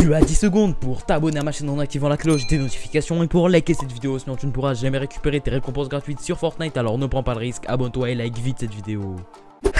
Tu as 10 secondes pour t'abonner à ma chaîne en activant la cloche des notifications et pour liker cette vidéo, sinon tu ne pourras jamais récupérer tes récompenses gratuites sur Fortnite. Alors ne prends pas le risque, abonne-toi et like vite cette vidéo.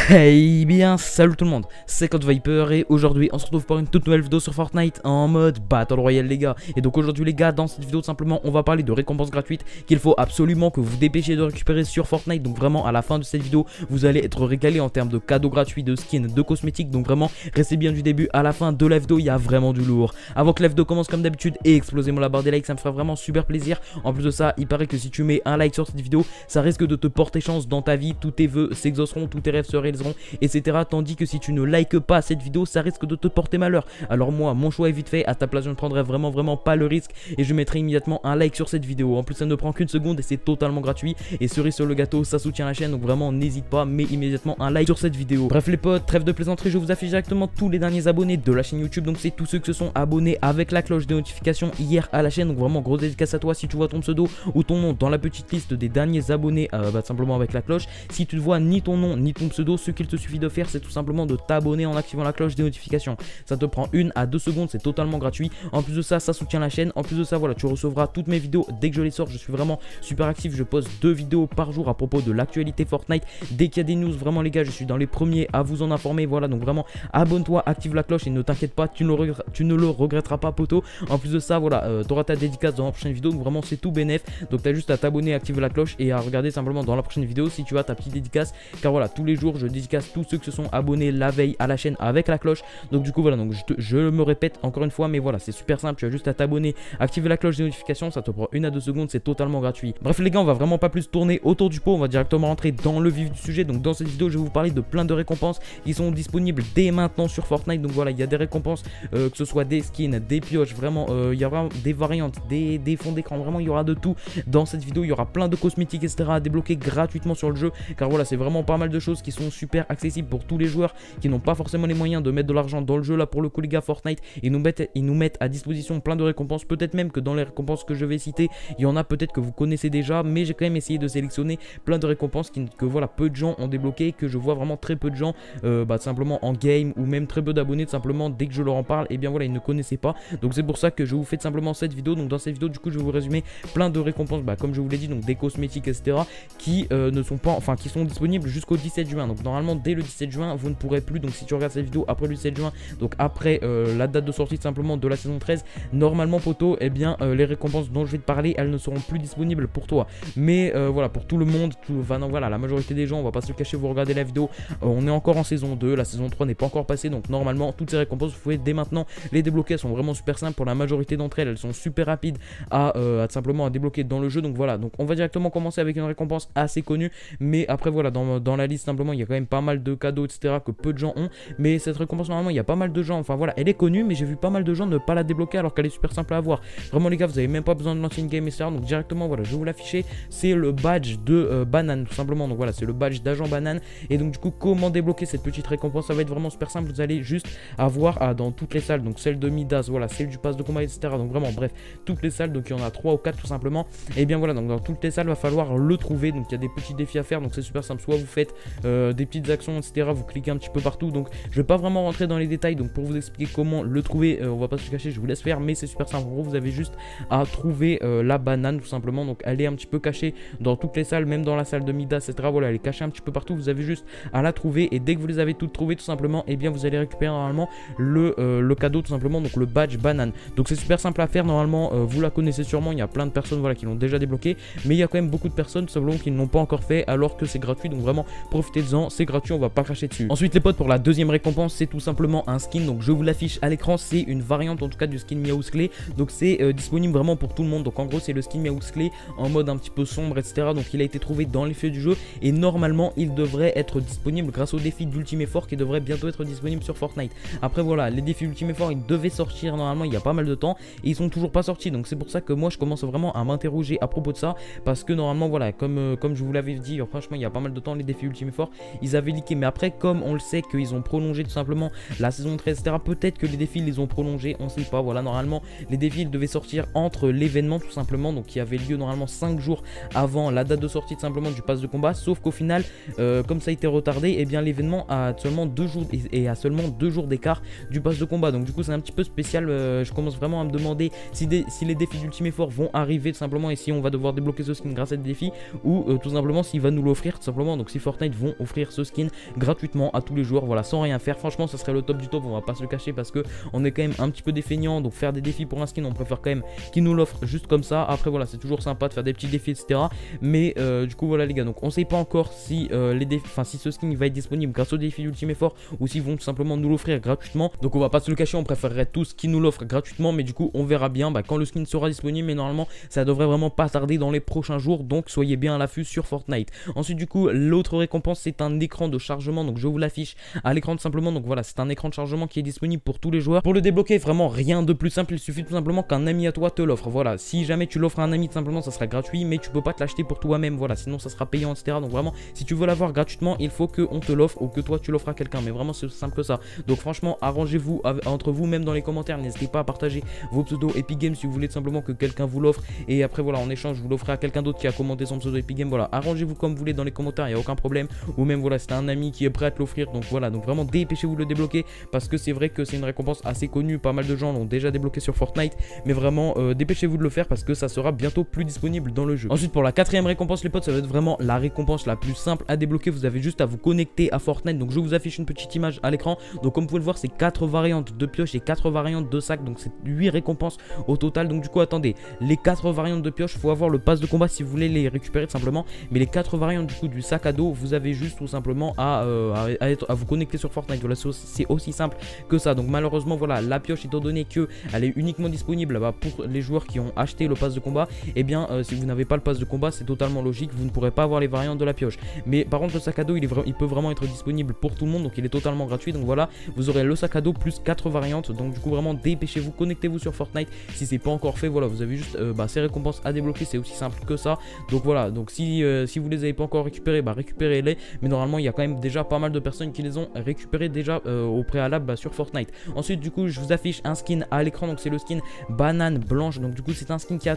Hey bien salut tout le monde, c'est Code Viper et aujourd'hui on se retrouve pour une toute nouvelle vidéo sur Fortnite en mode Battle Royale les gars. Et donc aujourd'hui les gars, dans cette vidéo tout simplement on va parler de récompenses gratuites qu'il faut absolument que vous dépêchiez de récupérer sur Fortnite. Donc vraiment à la fin de cette vidéo vous allez être régalé en termes de cadeaux gratuits, de skins, de cosmétiques. Donc vraiment restez bien du début à la fin de la vidéo, il y a vraiment du lourd. Avant que la vidéo commence comme d'habitude, et explosez-moi la barre des likes, ça me fera vraiment super plaisir. En plus de ça, il paraît que si tu mets un like sur cette vidéo, ça risque de te porter chance dans ta vie, tous tes vœux s'exauceront, tous tes rêves se réaliseront, etc. Tandis que si tu ne likes pas cette vidéo, ça risque de te porter malheur. Alors moi, mon choix est vite fait, à ta place je ne prendrai vraiment pas le risque et je mettrai immédiatement un like sur cette vidéo. En plus ça ne prend qu'une seconde et c'est totalement gratuit. Et cerise sur le gâteau, ça soutient la chaîne, donc vraiment n'hésite pas, mets immédiatement un like sur cette vidéo. Bref les potes, trêve de plaisanterie, je vous affiche directement tous les derniers abonnés de la chaîne YouTube. Donc c'est tous ceux qui se sont abonnés avec la cloche des notifications hier à la chaîne. Donc vraiment gros dédicace à toi si tu vois ton pseudo ou ton nom dans la petite liste des derniers abonnés simplement avec la cloche. Si tu ne vois ni ton nom ni ton pseudo, ce qu'il te suffit de faire c'est tout simplement de t'abonner en activant la cloche des notifications. Ça te prend 1 à 2 secondes, c'est totalement gratuit. En plus de ça, ça soutient la chaîne. En plus de ça, voilà, tu recevras toutes mes vidéos dès que je les sors. Je suis vraiment super actif, je poste 2 vidéos par jour à propos de l'actualité Fortnite. Dès qu'il y a des news, vraiment les gars, je suis dans les premiers à vous en informer. Voilà, donc vraiment abonne-toi, active la cloche et ne t'inquiète pas, tu ne le regretteras pas poto. En plus de ça, voilà, tu auras ta dédicace dans la prochaine vidéo. Donc vraiment c'est tout bénef. Donc tu as juste à t'abonner, activer la cloche et à regarder simplement dans la prochaine vidéo si tu as ta petite dédicace. Car voilà, tous les jours je dédicace tous ceux qui se sont abonnés la veille à la chaîne avec la cloche. Donc du coup voilà, donc je me répète encore une fois, mais voilà, c'est super simple, tu as juste à t'abonner, activer la cloche des notifications, ça te prend 1 à 2 secondes, c'est totalement gratuit. Bref les gars, on va vraiment pas plus tourner autour du pot, on va directement rentrer dans le vif du sujet. Donc dans cette vidéo je vais vous parler de plein de récompenses qui sont disponibles dès maintenant sur Fortnite. Donc voilà, il y a des récompenses, que ce soit des skins, des pioches, vraiment il y a vraiment des variantes, des fonds d'écran, vraiment il y aura de tout dans cette vidéo. Il y aura plein de cosmétiques etc à débloquer gratuitement sur le jeu, car voilà, c'est vraiment pas mal de choses qui sont super accessibles pour tous les joueurs qui n'ont pas forcément les moyens de mettre de l'argent dans le jeu. Là pour le coup les gars, Fortnite ils nous mettent à disposition plein de récompenses. Peut-être même que dans les récompenses que je vais citer, il y en a peut-être que vous connaissez déjà, mais j'ai quand même essayé de sélectionner plein de récompenses que voilà, peu de gens ont débloqué, que je vois vraiment très peu de gens simplement en game, ou même très peu d'abonnés simplement dès que je leur en parle, et bien voilà, ils ne connaissaient pas. Donc c'est pour ça que je vous fais simplement cette vidéo. Donc dans cette vidéo du coup je vais vous résumer plein de récompenses, comme je vous l'ai dit, donc des cosmétiques etc qui ne sont pas, enfin qui sont disponibles jusqu'au 17 juin. Donc normalement dès le 17 juin vous ne pourrez plus, donc si tu regardes cette vidéo après le 17 juin, donc après la date de sortie simplement de la saison 13, normalement poto, et bien les récompenses dont je vais te parler elles ne seront plus disponibles pour toi, mais voilà, pour tout le monde, non, voilà, la majorité des gens, on va pas se le cacher, vous regardez la vidéo, on est encore en saison 2, la saison 3 n'est pas encore passée, donc normalement toutes ces récompenses vous pouvez dès maintenant les débloquer. Elles sont vraiment super simples pour la majorité d'entre elles, elles sont super rapides à simplement à débloquer dans le jeu. Donc voilà, donc on va directement commencer avec une récompense assez connue, mais après voilà, dans la liste simplement il y a quand même pas mal de cadeaux etc que peu de gens ont, mais cette récompense normalement il y a pas mal de gens, enfin voilà, elle est connue, mais j'ai vu pas mal de gens ne pas la débloquer alors qu'elle est super simple à avoir. Vraiment les gars, vous avez même pas besoin de lancer une game etc. Donc directement voilà, je vais vous l'afficher, c'est le badge de banane tout simplement. Donc voilà, c'est le badge d'agent banane. Et donc du coup comment débloquer cette petite récompense, ça va être vraiment super simple. Vous allez juste avoir dans toutes les salles, donc celle de Midas, voilà, celle du pass de combat etc. Donc vraiment bref, toutes les salles, donc il y en a 3 ou 4 tout simplement. Et bien voilà, donc dans toutes les salles va falloir le trouver. Donc il y a des petits défis à faire, donc c'est super simple, soit vous faites des petites actions etc, vous cliquez un petit peu partout. Donc je vais pas vraiment rentrer dans les détails, donc pour vous expliquer comment le trouver, on va pas se cacher, je vous laisse faire, mais c'est super simple. En gros vous avez juste à trouver la banane tout simplement. Donc elle est un petit peu cachée dans toutes les salles, même dans la salle de Midas etc, voilà, elle est cachée un petit peu partout. Vous avez juste à la trouver, et dès que vous les avez toutes trouvées tout simplement, et bien vous allez récupérer normalement le cadeau tout simplement, donc le badge banane. Donc c'est super simple à faire, normalement vous la connaissez sûrement, il y a plein de personnes voilà qui l'ont déjà débloqué, mais il y a quand même beaucoup de personnes tout simplement qui ne l'ont pas encore fait alors que c'est gratuit. Donc vraiment profitez-en, c'est gratuit, on va pas cracher dessus. Ensuite les potes, pour la deuxième récompense, c'est tout simplement un skin. Donc je vous l'affiche à l'écran, c'est une variante en tout cas du skin Meowscles Clay. Donc c'est disponible vraiment pour tout le monde. Donc en gros c'est le skin Meowscles Clay en mode un petit peu sombre etc. Donc il a été trouvé dans les feuilles du jeu et normalement il devrait être disponible grâce au défi d'Ultime Effort qui devrait bientôt être disponible sur Fortnite. Après voilà, les défis Ultime Effort ils devaient sortir normalement il y a pas mal de temps et ils sont toujours pas sortis. Donc c'est pour ça que moi je commence vraiment à m'interroger à propos de ça, parce que normalement voilà, comme je vous l'avais dit, franchement il y a pas mal de temps, les défis Ultime Effort ils avaient leaké, mais après comme on le sait qu'ils ont prolongé tout simplement la saison 13 etc, peut-être que les défis les ont prolongés, on sait pas. Voilà, normalement les défis ils devaient sortir entre l'événement tout simplement, donc qui avait lieu normalement 5 jours avant la date de sortie tout simplement du pass de combat, sauf qu'au final comme ça a été retardé, et bien l'événement a seulement 2 jours et a seulement 2 jours d'écart du pass de combat. Donc du coup c'est un petit peu spécial, je commence vraiment à me demander si les défis d'Ultime Effort vont arriver tout simplement, et si on va devoir débloquer ce skin grâce à des défis, ou tout simplement s'il va nous l'offrir tout simplement. Donc si Fortnite vont offrir ce skin gratuitement à tous les jours, voilà, sans rien faire, franchement ça serait le top du top, on va pas se le cacher, parce que on est quand même un petit peu des feignants, donc faire des défis pour un skin on préfère quand même qu'ils nous l'offrent juste comme ça. Après voilà, c'est toujours sympa de faire des petits défis etc, mais du coup voilà les gars, donc on sait pas encore si si ce skin va être disponible grâce au défi d'Ultime Effort, ou s'ils vont tout simplement nous l'offrir gratuitement. Donc on va pas se le cacher, on préférerait tous qu'ils nous l'offrent gratuitement, mais du coup on verra bien quand le skin sera disponible, mais normalement ça devrait vraiment pas tarder dans les prochains jours, donc soyez bien à l'affût sur Fortnite. Ensuite du coup l'autre récompense c'est un écran de chargement, donc je vous l'affiche à l'écran tout simplement. Donc voilà, c'est un écran de chargement qui est disponible pour tous les joueurs. Pour le débloquer, vraiment rien de plus simple, il suffit tout simplement qu'un ami à toi te l'offre. Voilà, si jamais tu l'offres à un ami tout simplement ça sera gratuit, mais tu peux pas te l'acheter pour toi-même, voilà, sinon ça sera payant etc. Donc vraiment si tu veux l'avoir gratuitement il faut qu'on te l'offre, ou que toi tu l'offres à quelqu'un, mais vraiment c'est aussi simple que ça. Donc franchement arrangez-vous entre vous, même dans les commentaires, n'hésitez pas à partager vos pseudos Epic Games si vous voulez tout simplement que quelqu'un vous l'offre, et après voilà en échange vous l'offrez à quelqu'un d'autre qui a commenté son pseudo Epic Games. Voilà, arrangez-vous comme vous voulez dans les commentaires, il n'y a aucun problème, ou même voilà c'est un ami qui est prêt à te l'offrir. Donc voilà, donc vraiment dépêchez-vous de le débloquer, parce que c'est vrai que c'est une récompense assez connue, pas mal de gens l'ont déjà débloqué sur Fortnite, mais vraiment dépêchez-vous de le faire parce que ça sera bientôt plus disponible dans le jeu. Ensuite pour la quatrième récompense les potes, ça va être vraiment la récompense la plus simple à débloquer. Vous avez juste à vous connecter à Fortnite, donc je vous affiche une petite image à l'écran. Donc comme vous pouvez le voir, c'est 4 variantes de pioche et 4 variantes de sac, donc c'est 8 récompenses au total. Donc du coup attendez, les 4 variantes de pioche, il faut avoir le pass de combat si vous voulez les récupérer tout simplement, mais les 4 variantes du coup du sac à dos, vous avez juste tout simplement à vous connecter sur Fortnite. Voilà, c'est aussi simple que ça. Donc malheureusement voilà, la pioche étant donné que elle est uniquement disponible pour les joueurs qui ont acheté le pass de combat, et bien si vous n'avez pas le pass de combat c'est totalement logique, vous ne pourrez pas avoir les variantes de la pioche. Mais par contre le sac à dos il peut vraiment être disponible pour tout le monde, donc il est totalement gratuit. Donc voilà, vous aurez le sac à dos plus 4 variantes. Donc du coup vraiment dépêchez-vous, connectez-vous sur Fortnite si c'est pas encore fait. Voilà, vous avez juste ces récompenses à débloquer, c'est aussi simple que ça. Donc voilà, donc si vous les avez pas encore récupérées, récupérez-les, mais normalement il y a quand même déjà pas mal de personnes qui les ont récupérées déjà au préalable sur Fortnite. Ensuite du coup je vous affiche un skin à l'écran, donc c'est le skin banane blanche. Donc du coup c'est un skin qui a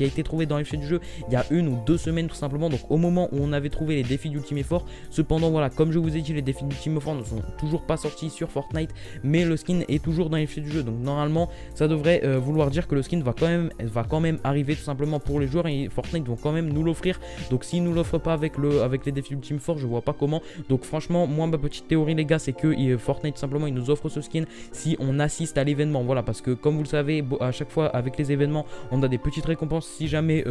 été trouvé dans les fichiers du jeu il y a 1 ou 2 semaines tout simplement, donc au moment où on avait trouvé les défis d'Ultime Effort. Cependant voilà, comme je vous ai dit, les défis d'Ultime Effort ne sont toujours pas sortis sur Fortnite, mais le skin est toujours dans les fichiers du jeu, donc normalement ça devrait vouloir dire que le skin va quand même arriver tout simplement pour les joueurs, et Fortnite vont quand même nous l'offrir. Donc s'ils nous l'offrent pas avec les défis d'Ultime Effort, je vois pas comment. Donc franchement moi ma petite théorie les gars, c'est que Fortnite tout simplement il nous offre ce skin si on assiste à l'événement. Voilà, parce que comme vous le savez, à chaque fois avec les événements on a des petites récompenses si jamais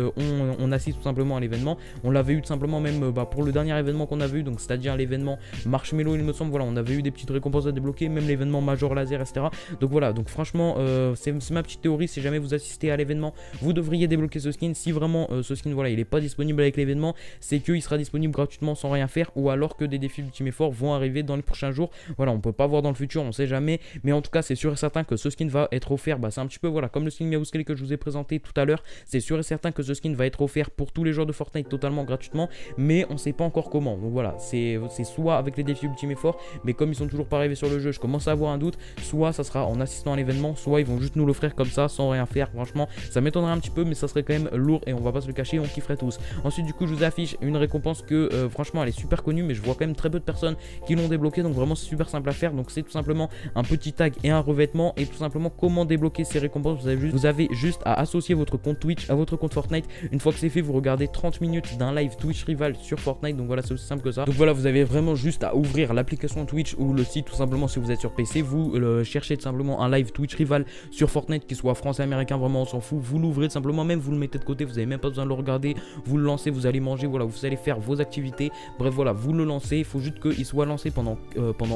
on assiste tout simplement à l'événement. On l'avait eu tout simplement même pour le dernier événement qu'on avait eu, donc c'est-à-dire l'événement Marshmello il me semble. Voilà, on avait eu des petites récompenses à débloquer, même l'événement Major Laser etc. Donc voilà, donc franchement c'est ma petite théorie, si jamais vous assistez à l'événement vous devriez débloquer ce skin. Si vraiment ce skin voilà il est pas disponible avec l'événement, c'est qu'il sera disponible gratuitement sans rien faire, ou alors que des défis d'Ultime Effort vont arriver dans les prochains jours. Voilà, on peut pas voir dans le futur, on sait jamais, mais en tout cas c'est sûr et certain que ce skin va être offert. C'est un petit peu voilà comme le skin Meowscale que je vous ai présenté tout à l'heure, c'est sûr et certain que ce skin va être offert pour tous les joueurs de Fortnite totalement gratuitement, mais on sait pas encore comment. Donc voilà, c'est soit avec les défis Ultime Effort, mais comme ils sont toujours pas arrivés sur le jeu, je commence à avoir un doute, soit ça sera en assistant à l'événement, soit ils vont juste nous l'offrir comme ça sans rien faire. Franchement ça m'étonnerait un petit peu, mais ça serait quand même lourd et on va pas se le cacher, on kifferait tous. Ensuite du coup je vous affiche une récompense que franchement elle est super connue, mais je vois quand même très peu de personnes qui l'ont débloqué, donc vraiment c'est super simple à faire. Donc c'est tout simplement un petit tag et un revêtement, et tout simplement comment débloquer ces récompenses, vous avez juste à associer votre compte Twitch à votre compte Fortnite. Une fois que c'est fait, vous regardez 30 minutes d'un live Twitch rival sur Fortnite. Donc voilà, c'est aussi simple que ça. Donc voilà, vous avez vraiment juste à ouvrir l'application Twitch ou le site tout simplement. Si vous êtes sur PC, vous cherchez tout simplement un live Twitch rival sur Fortnite, qui soit français, américain, vraiment on s'en fout. Vous l'ouvrez tout simplement, même vous le mettez de côté, vous avez même pas besoin de le regarder, vous le lancez, vous allez manger, voilà, vous allez faire vos activités, bref voilà, vous le lancez. Il faut juste qu'il soit lancé pendant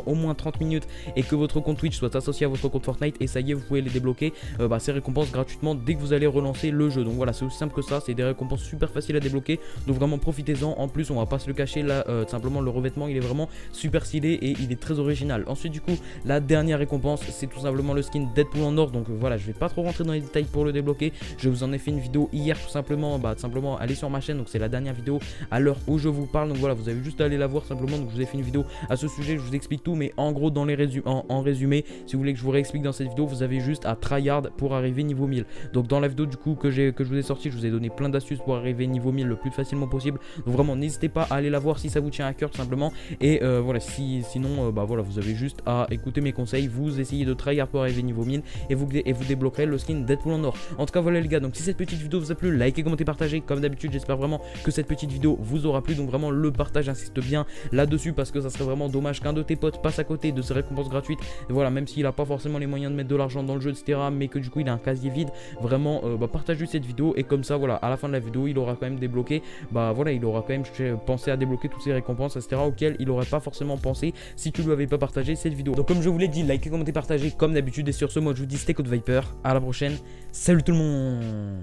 au moins 30 minutes et que votre compte Twitch soit associé à votre compte Fortnite, et ça y est, vous pouvez les débloquer ces récompenses gratuitement dès que vous allez relancer le jeu. Donc voilà, c'est aussi simple que ça, c'est des récompenses super faciles à débloquer, donc vraiment profitez-en. En plus on va pas se le cacher là, tout simplement le revêtement il est vraiment super stylé et il est très original. Ensuite du coup la dernière récompense c'est tout simplement le skin Deadpool en or. Donc voilà, je vais pas trop rentrer dans les détails pour le débloquer, je vous en ai fait une vidéo hier tout simplement, allez sur ma chaîne, donc c'est la dernière vidéo à l'heure où je vous parle. Donc voilà, vous avez juste à aller la voir l'avoir simplement. Donc je vous ai fait une vidéo à ce sujet, je vous explique tout, mais en gros dans les en résumé, si vous voulez que je vous réexplique dans cette vidéo, vous avez juste à tryhard pour arriver niveau 1000. Donc dans la vidéo du coup que je vous ai sorti, je vous ai donné plein d'astuces pour arriver niveau 1000 le plus facilement possible. Donc vraiment n'hésitez pas à aller la voir si ça vous tient à cœur simplement. Et voilà, sinon bah voilà, vous avez juste à écouter mes conseils, vous essayez de tryhard pour arriver niveau 1000 et vous débloquerez le skin Deadpool en or. En tout cas voilà les gars, donc si cette petite vidéo vous a plu, likez, commentez, partagez comme d'habitude. J'espère vraiment que cette petite vidéo vous aura plu. Donc vraiment le partage, j'insiste bien là-dessus parce que ça serait vraiment dommage qu'un de tes potes passe à côté de ces récompenses gratuites. Et voilà, même s'il a pas forcément les moyens de mettre de l'argent dans le jeu etc, mais que du coup il a un casier vide, vraiment partagez cette vidéo et comme ça voilà, à la fin de la vidéo il aura quand même débloqué, bah voilà, il aura quand même pensé à débloquer toutes ces récompenses etc, auxquelles il aurait pas forcément pensé si tu lui avais pas partagé cette vidéo. Donc comme je vous l'ai dit, likez, commentez, partagez comme d'habitude et sur ce moi je vous dis c'était Code Viper, à la prochaine, salut tout le monde.